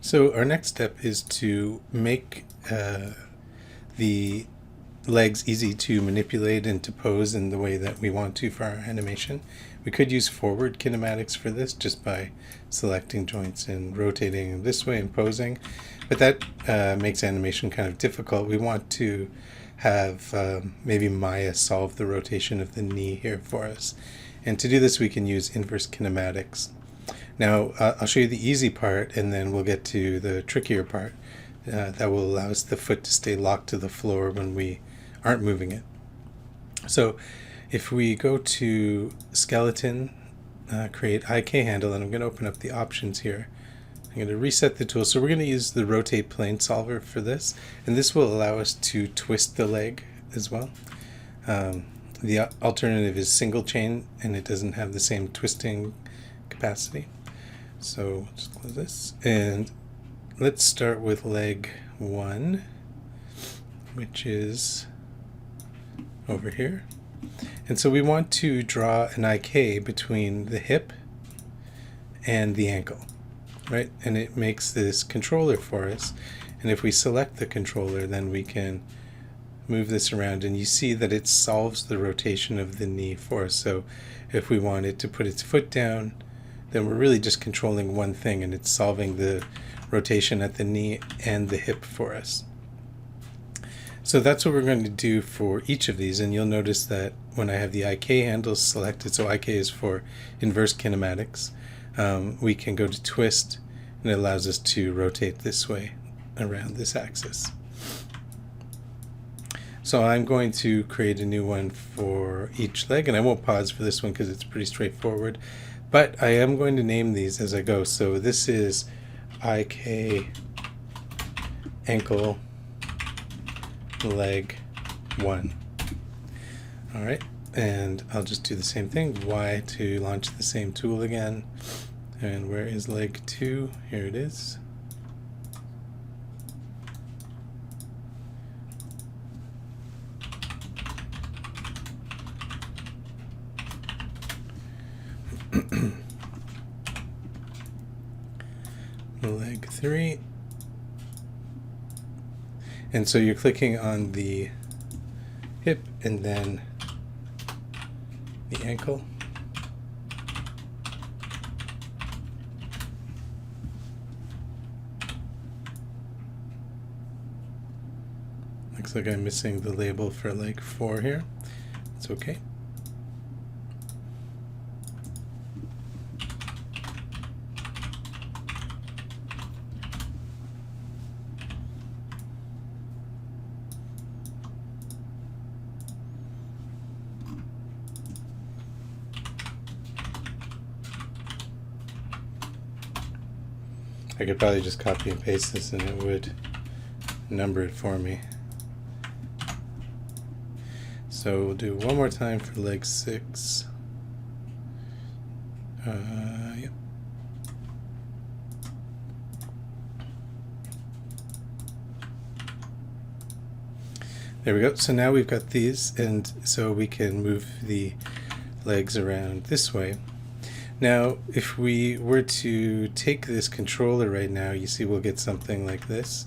So our next step is to make the legs easy to manipulate and to pose in the way that we want to for our animation. We could use forward kinematics for this just by selecting joints and rotating this way and posing, but that makes animation kind of difficult. We want to have maybe Maya solve the rotation of the knee here for us. And to do this, we can use inverse kinematics. Now, I'll show you the easy part, and then we'll get to the trickier part that will allow us the foot to stay locked to the floor when we aren't moving it. So if we go to skeleton, create IK handle, and I'm going to open up the options here. I'm going to reset the tool. So we're going to use the rotate plane solver for this, and this will allow us to twist the leg as well. The alternative is single chain, and it doesn't have the same twisting capacity. So we'll just close this, and let's start with leg 1, which is over here. And so we want to draw an IK between the hip and the ankle, right? And it makes this controller for us. And if we select the controller, then we can move this around, and you see that it solves the rotation of the knee for us. So if we want it to put its foot down, then we're really just controlling one thing, and it's solving the rotation at the knee and the hip for us. So that's what we're going to do for each of these, and you'll notice that when I have the IK handles selected, so IK is for inverse kinematics, we can go to twist, and it allows us to rotate this way around this axis. So I'm going to create a new one for each leg, and I won't pause for this one because it's pretty straightforward. But I am going to name these as I go. So this is IK ankle leg 1. All right, and I'll just do the same thing. Y to launch the same tool again. And where is leg 2? Here it is. Leg 3, and so you're clicking on the hip and then the ankle. Looks like I'm missing the label for leg 4 here. It's okay. I could probably just copy and paste this and it would number it for me. So we'll do one more time for leg 6. Yep. There we go. So now we've got these, and so we can move the legs around this way. Now, if we were to take this controller right now, you see we'll get something like this,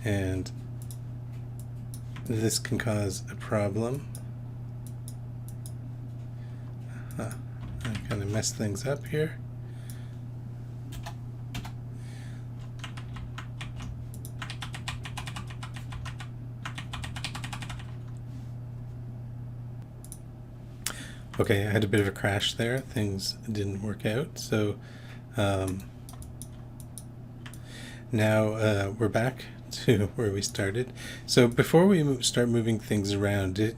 and this can cause a problem. I kind of messed things up here. Okay, I had a bit of a crash there. Things didn't work out. So now we're back to where we started. So before we start moving things around,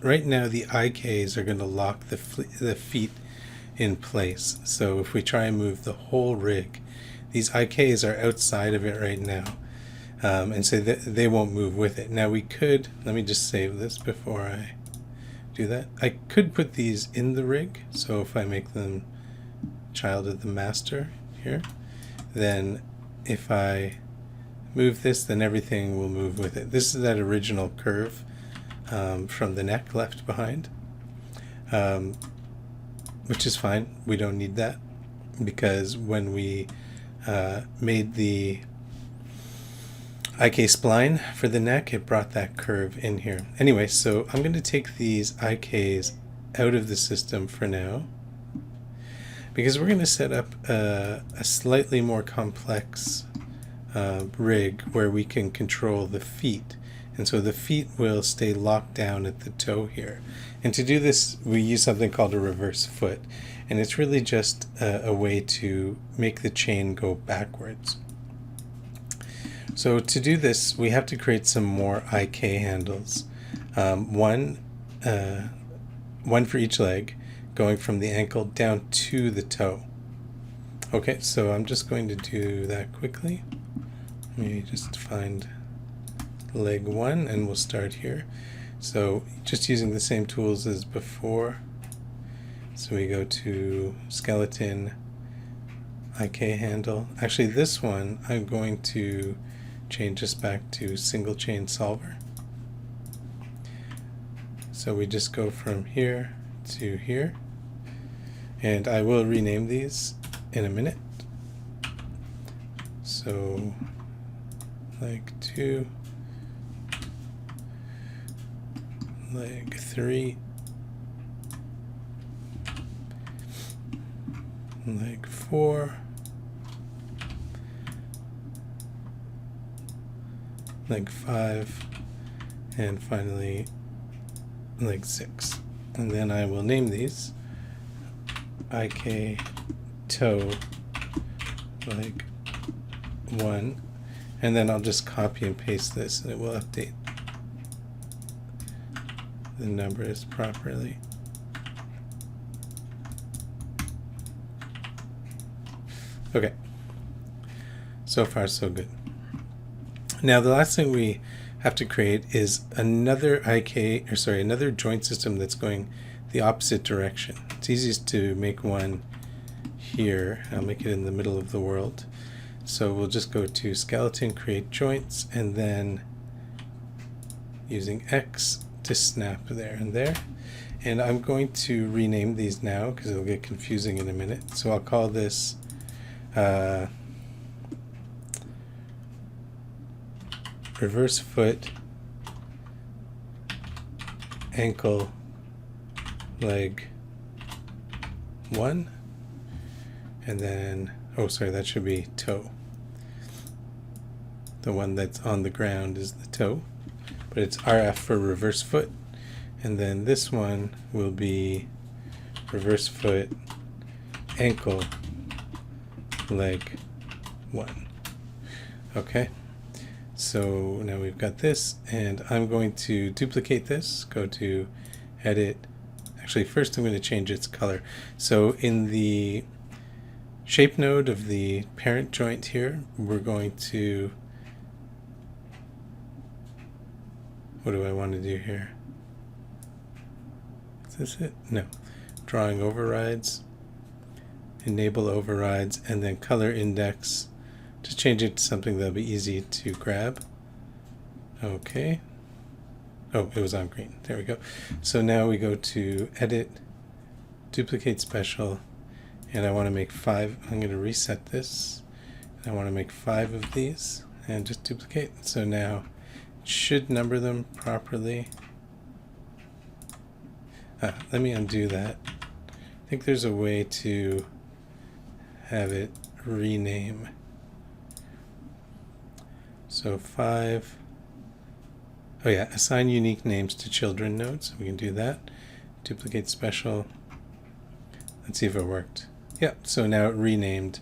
right now the IKs are going to lock the feet in place. So if we try and move the whole rig, these IKs are outside of it right now. And so they won't move with it. Now we could, let me just save this before I do that. I could put these in the rig, so if I make them child of the master here, then if I move this, then everything will move with it. This is that original curve from the neck left behind, which is fine. We don't need that, because when we made the IK spline for the neck, it brought that curve in here. Anyway, so I'm going to take these IKs out of the system for now, because we're going to set up a slightly more complex rig where we can control the feet. And so the feet will stay locked down at the toe here. And to do this, we use something called a reverse foot. And it's really just a way to make the chain go backwards. So to do this, we have to create some more IK handles. One for each leg, going from the ankle down to the toe. Okay, so I'm just going to do that quickly. Let me just find leg 1 and we'll start here. So just using the same tools as before. So we go to skeleton, IK handle. Actually, this one I'm going to change this back to single chain solver. So we just go from here to here, and I will rename these in a minute. So leg 2, leg 3, leg 4, leg 5, and finally leg 6. And then I will name these IK toe leg 1, and then I'll just copy and paste this and it will update the numbers properly. Okay, so far so good. Now the last thing we have to create is another another joint system that's going the opposite direction. It's easiest to make one here. I'll make it in the middle of the world. So we'll just go to skeleton, create joints, and then using X to snap there and there. And I'm going to rename these now because it'll get confusing in a minute. So I'll call this reverse foot, ankle, leg 1, and then, oh sorry, that should be toe. The one that's on the ground is the toe, but it's RF for reverse foot. And then this one will be reverse foot, ankle, leg 1. Okay. So now we've got this, and I'm going to duplicate this, go to edit. Actually, first I'm going to change its color. So in the shape node of the parent joint here, we're going to, what do I want to do here? Is this it? No. Drawing overrides, enable overrides, and then color index. Just change it to something that'll be easy to grab. Okay. Oh, it was on green. There we go. So now we go to edit, duplicate special, and I want to make 5. I'm going to reset this. I want to make 5 of these and just duplicate. So now it should number them properly. Let me undo that. I think there's a way to have it rename. So 5, oh yeah, assign unique names to children nodes. We can do that. Duplicate special. Let's see if it worked. Yeah, so now it renamed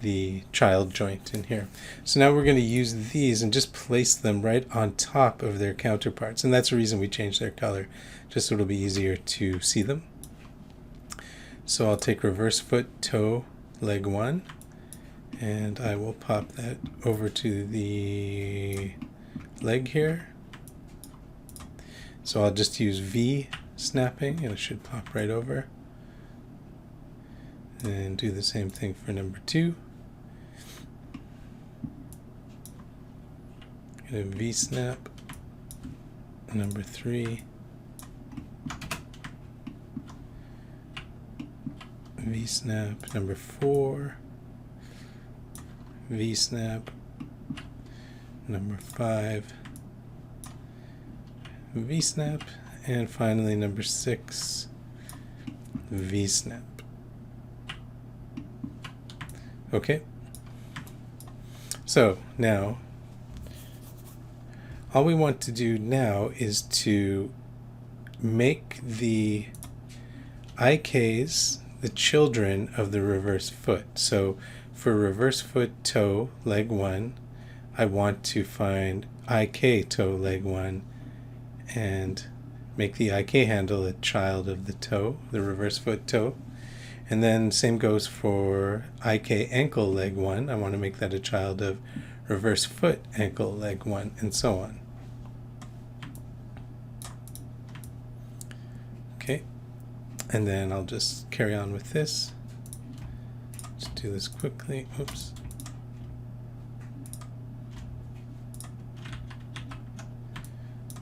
the child joint in here. So now we're going to use these and just place them right on top of their counterparts. And that's the reason we changed their color, just so it'll be easier to see them. So I'll take reverse foot, toe, leg 1. And I will pop that over to the leg here. So I'll just use V snapping and it should pop right over. And do the same thing for number 2. Get a V snap. Number 3. V snap. Number 4. V snap, number 5, V snap, and finally number 6, V snap. Okay, so now all we want to do now is to make the IKs the children of the reverse foot. So for reverse foot toe leg 1, I want to find IK toe leg 1 and make the IK handle a child of the toe, the reverse foot toe. And then same goes for IK ankle leg 1. I want to make that a child of reverse foot ankle leg 1, and so on. Okay, and then I'll just carry on with this. Just do this quickly. Oops.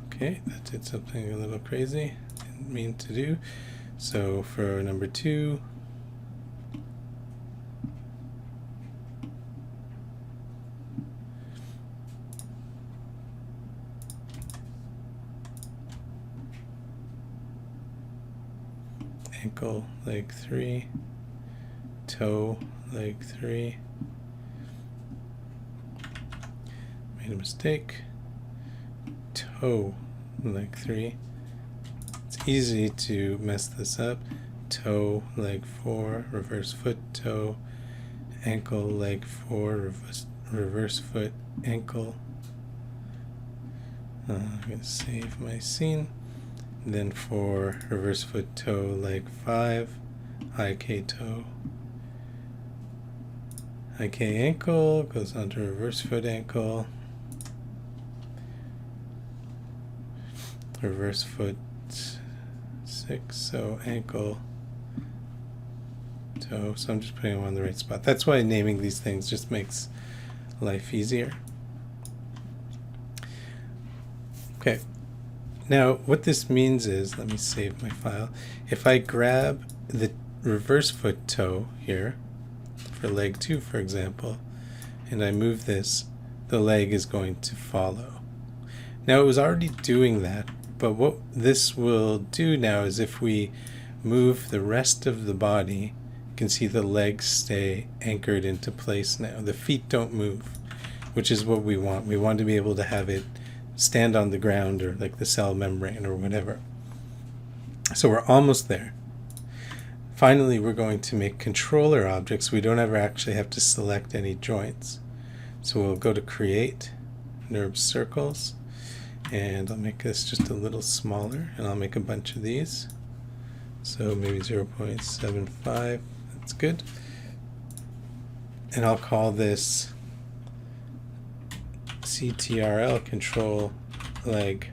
Okay, that did something a little crazy. Didn't mean to do. So for number 2, ankle leg 3, toe leg 3, made a mistake, toe leg 3, it's easy to mess this up, toe leg 4, reverse foot toe, ankle leg 4, reverse foot ankle. I'm going to save my scene. Then for reverse foot toe leg 5, IK toe, IK ankle goes onto reverse foot ankle, reverse foot 6, so ankle toe. So I'm just putting them on the right spot. That's why naming these things just makes life easier. Okay. Now, what this means is, let me save my file. If I grab the reverse foot toe here, for leg 2, for example, and I move this, the leg is going to follow. Now, it was already doing that, but what this will do now is if we move the rest of the body, you can see the legs stay anchored into place now. The feet don't move, which is what we want. We want to be able to have it stand on the ground or like the cell membrane or whatever. So we're almost there. Finally, we're going to make controller objects. We don't ever actually have to select any joints. So we'll go to Create, NURB Circles, and I'll make this just a little smaller, and I'll make a bunch of these. So maybe 0.75, that's good. And I'll call this CTRL control leg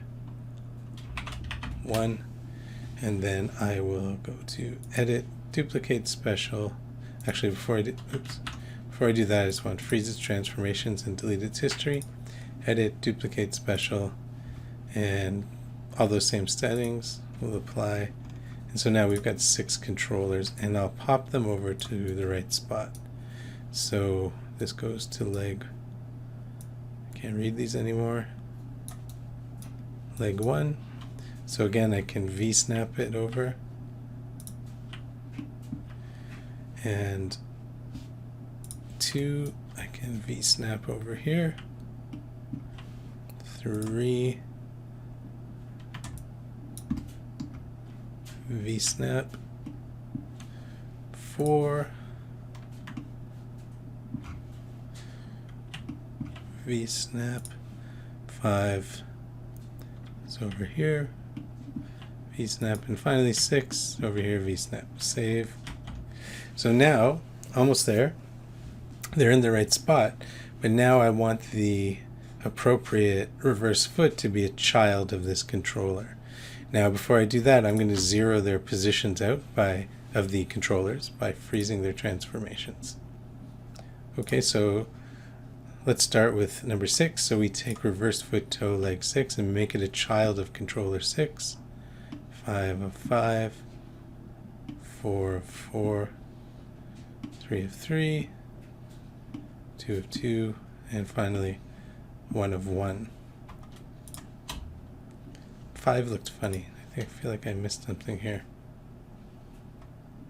1, and then I will go to edit, duplicate special. Actually, before I do that, I just want to freeze its transformations and delete its history. Edit, duplicate special, and all those same settings will apply. And so now we've got 6 controllers, and I'll pop them over to the right spot. So this goes to leg, can't read these anymore, leg 1. So again, I can V-snap it over, and 2, I can V-snap over here, 3, V-snap, 4, V-snap, 5 is over here, V-snap, and finally 6 over here, V-snap. Save. So now, almost there, they're in the right spot, but now I want the appropriate reverse foot to be a child of this controller. Now before I do that, I'm going to zero their positions out of the controllers by freezing their transformations. Okay, so let's start with number 6. So we take reverse foot toe leg 6 and make it a child of controller 6. 5 of 5, 4 of 4, 3 of 3, 2 of 2, and finally 1 of 1. 5 looked funny. I feel like I missed something here.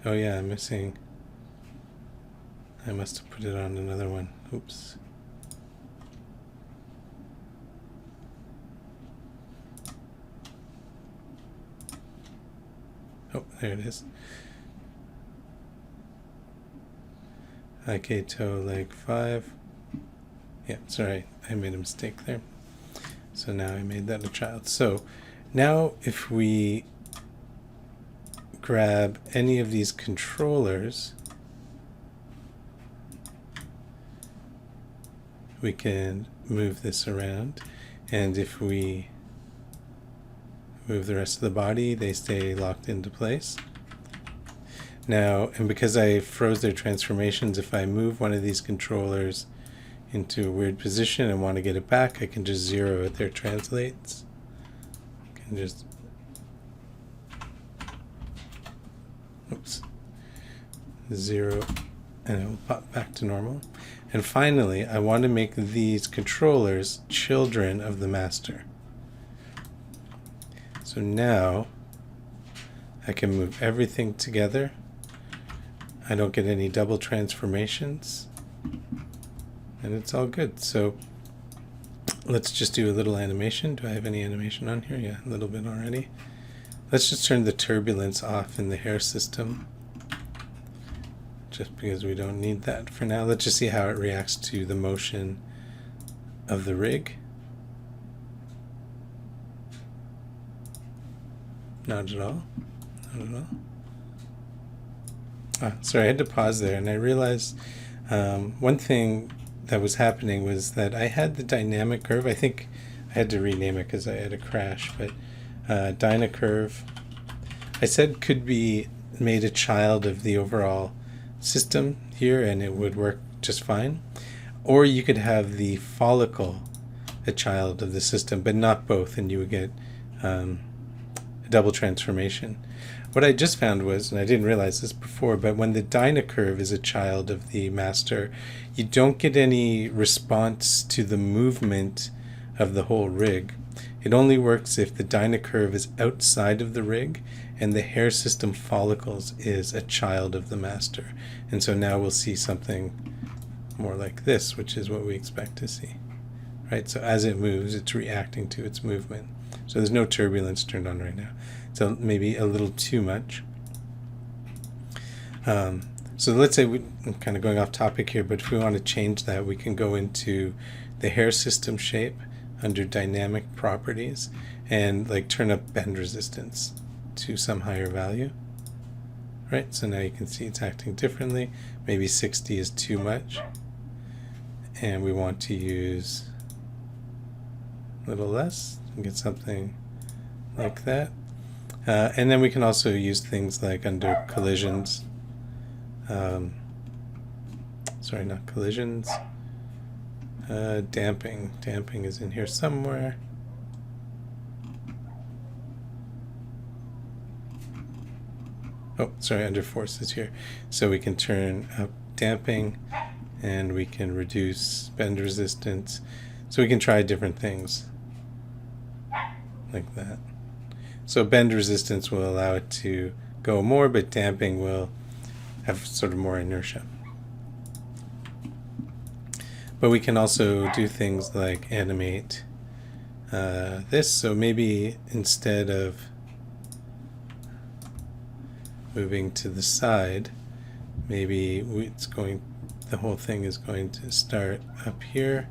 Oh yeah, I'm missing. I must have put it on another one. Oops. Oh, there it is. IK toe leg 5. Yeah, sorry, I made a mistake there. So now I made that a child. So now if we grab any of these controllers, we can move this around, and if we move the rest of the body, they stay locked into place. Now, and because I froze their transformations, if I move one of these controllers into a weird position and want to get it back, I can just zero at their translates. I can just, oops, zero, and it will pop back to normal. And finally, I want to make these controllers children of the master. So now I can move everything together. I don't get any double transformations, and it's all good. So let's just do a little animation. Do I have any animation on here? Yeah, a little bit already. Let's just turn the turbulence off in the hair system, just because we don't need that for now. Let's just see how it reacts to the motion of the rig. Not at all. Not at all. Sorry, I had to pause there, and I realized one thing that was happening was that I had the dynamic curve. I think I had to rename it because I had a crash, but dyna curve, I said, could be made a child of the overall system here, and it would work just fine. Or you could have the follicle a child of the system, but not both, and you would get a double transformation. What I just found was, and I didn't realize this before, but when the dyna curve is a child of the master, you don't get any response to the movement of the whole rig. It only works if the dyna curve is outside of the rig and the hair system follicles is a child of the master. And so now we'll see something more like this, which is what we expect to see. Right? So as it moves, it's reacting to its movement. So there's no turbulence turned on right now. So maybe a little too much. So let's say I'm kind of going off topic here, but if we want to change that, we can go into the hair system shape under dynamic properties and like turn up bend resistance to some higher value. Right, so now you can see it's acting differently. Maybe 60 is too much, and we want to use a little less and get something like that. And then we can also use things like under collisions. Sorry, not collisions. Damping. Damping is in here somewhere. Oh, sorry, under forces here. So we can turn up damping, and we can reduce bend resistance. So we can try different things like that. So bend resistance will allow it to go more, but damping will have sort of more inertia. But we can also do things like animate this. So maybe instead of moving to the side, maybe the whole thing is going to start up here.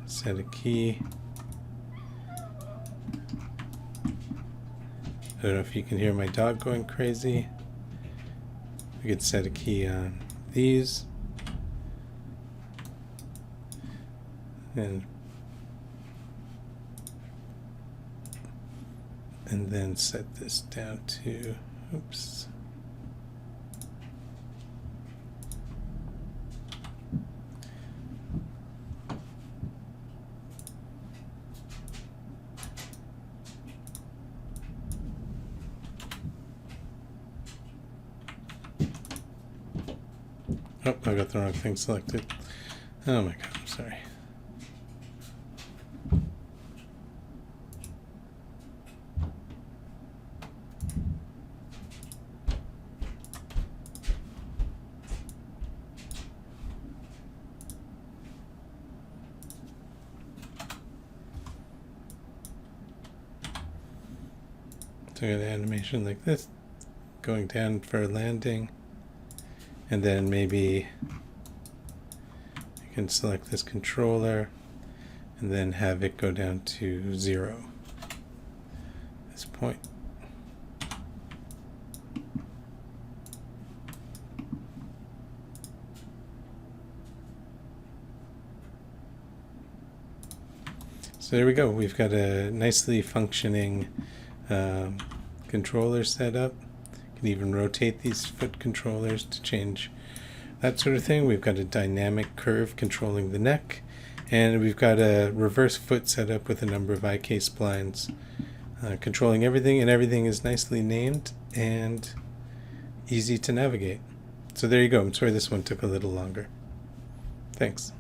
Set a key. I don't know if you can hear my dog going crazy. We could set a key on these. And then set this down to, oops. Oh, I got the wrong thing selected. Oh my god, I'm sorry. So I got an animation like this, going down for landing, and then maybe I can select this controller and then have it go down to 0 at this point. So there we go. We've got a nicely functioning controller set up. You can even rotate these foot controllers to change that sort of thing. We've got a dynamic curve controlling the neck, and we've got a reverse foot set up with a number of IK splines controlling everything, and everything is nicely named and easy to navigate. So there you go. I'm sorry this one took a little longer. Thanks.